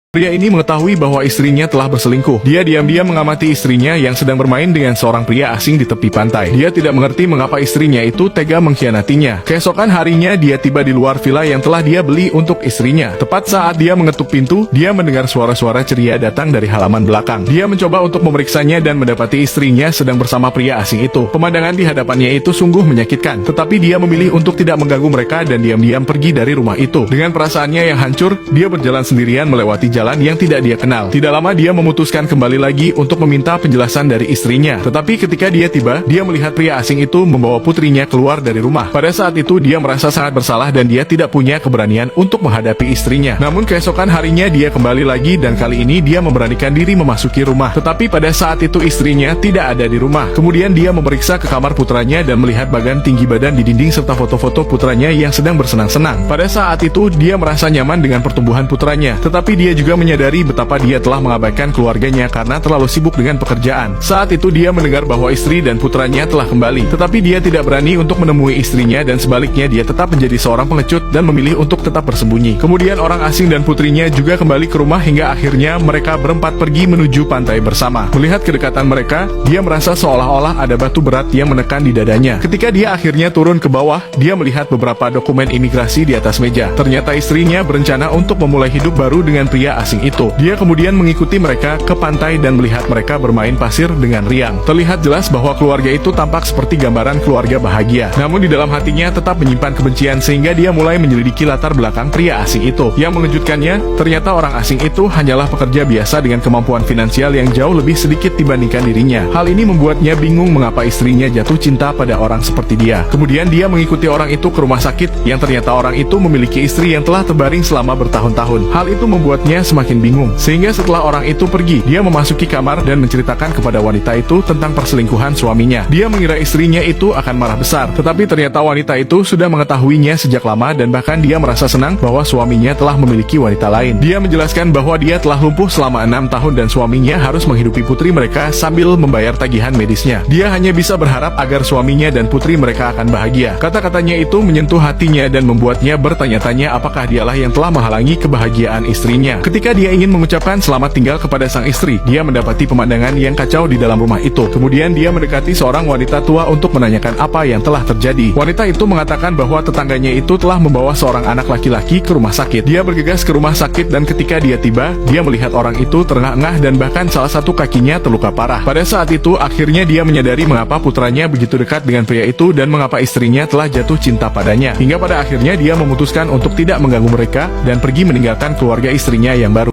Pria ini mengetahui bahwa istrinya telah berselingkuh. Dia diam-diam mengamati istrinya yang sedang bermain dengan seorang pria asing di tepi pantai. Dia tidak mengerti mengapa istrinya itu tega mengkhianatinya. Keesokan harinya dia tiba di luar villa yang telah dia beli untuk istrinya. Tepat saat dia mengetuk pintu, dia mendengar suara-suara ceria datang dari halaman belakang. Dia mencoba untuk memeriksanya dan mendapati istrinya sedang bersama pria asing itu. Pemandangan di hadapannya itu sungguh menyakitkan. Tetapi dia memilih untuk tidak mengganggu mereka dan diam-diam pergi dari rumah itu. Dengan perasaannya yang hancur, dia berjalan sendirian melewati jalan yang tidak dia kenal. Tidak lama dia memutuskan kembali lagi untuk meminta penjelasan dari istrinya. Tetapi ketika dia tiba, dia melihat pria asing itu membawa putrinya keluar dari rumah. Pada saat itu dia merasa sangat bersalah dan dia tidak punya keberanian untuk menghadapi istrinya. Namun keesokan harinya dia kembali lagi dan kali ini dia memberanikan diri memasuki rumah. Tetapi pada saat itu istrinya tidak ada di rumah. Kemudian dia memeriksa ke kamar putranya dan melihat bagan tinggi badan di dinding serta foto-foto putranya yang sedang bersenang-senang. Pada saat itu dia merasa nyaman dengan pertumbuhan putranya. Tetapi dia juga menyadari betapa dia telah mengabaikan keluarganya karena terlalu sibuk dengan pekerjaan. Saat itu dia mendengar bahwa istri dan putranya telah kembali. Tetapi dia tidak berani untuk menemui istrinya dan sebaliknya dia tetap menjadi seorang pengecut dan memilih untuk tetap bersembunyi. Kemudian orang asing dan putrinya juga kembali ke rumah hingga akhirnya mereka berempat pergi menuju pantai bersama. Melihat kedekatan mereka, dia merasa seolah-olah ada batu berat yang menekan di dadanya. Ketika dia akhirnya turun ke bawah, dia melihat beberapa dokumen imigrasi di atas meja. Ternyata istrinya berencana untuk memulai hidup baru dengan pria asing itu. Dia kemudian mengikuti mereka ke pantai dan melihat mereka bermain pasir dengan riang. Terlihat jelas bahwa keluarga itu tampak seperti gambaran keluarga bahagia. Namun di dalam hatinya tetap menyimpan kebencian sehingga dia mulai menyelidiki latar belakang pria asing itu. Yang mengejutkannya, ternyata orang asing itu hanyalah pekerja biasa dengan kemampuan finansial yang jauh lebih sedikit dibandingkan dirinya. Hal ini membuatnya bingung mengapa istrinya jatuh cinta pada orang seperti dia. Kemudian dia mengikuti orang itu ke rumah sakit yang ternyata orang itu memiliki istri yang telah terbaring selama bertahun-tahun. Hal itu membuatnya semakin bingung, sehingga setelah orang itu pergi, dia memasuki kamar dan menceritakan kepada wanita itu tentang perselingkuhan suaminya. Dia mengira istrinya itu akan marah besar, tetapi ternyata wanita itu sudah mengetahuinya sejak lama dan bahkan dia merasa senang bahwa suaminya telah memiliki wanita lain. Dia menjelaskan bahwa dia telah lumpuh selama 6 tahun dan suaminya harus menghidupi putri mereka sambil membayar tagihan medisnya. Dia hanya bisa berharap agar suaminya dan putri mereka akan bahagia. Kata-katanya itu menyentuh hatinya dan membuatnya bertanya-tanya apakah dialah yang telah menghalangi kebahagiaan istrinya. Ketika dia ingin mengucapkan selamat tinggal kepada sang istri, dia mendapati pemandangan yang kacau di dalam rumah itu. Kemudian dia mendekati seorang wanita tua untuk menanyakan apa yang telah terjadi. Wanita itu mengatakan bahwa tetangganya itu telah membawa seorang anak laki-laki ke rumah sakit. Dia bergegas ke rumah sakit dan ketika dia tiba, dia melihat orang itu terengah-engah dan bahkan salah satu kakinya terluka parah. Pada saat itu, akhirnya dia menyadari mengapa putranya begitu dekat dengan pria itu dan mengapa istrinya telah jatuh cinta padanya. Hingga pada akhirnya dia memutuskan untuk tidak mengganggu mereka dan pergi meninggalkan keluarga istrinya yang baru.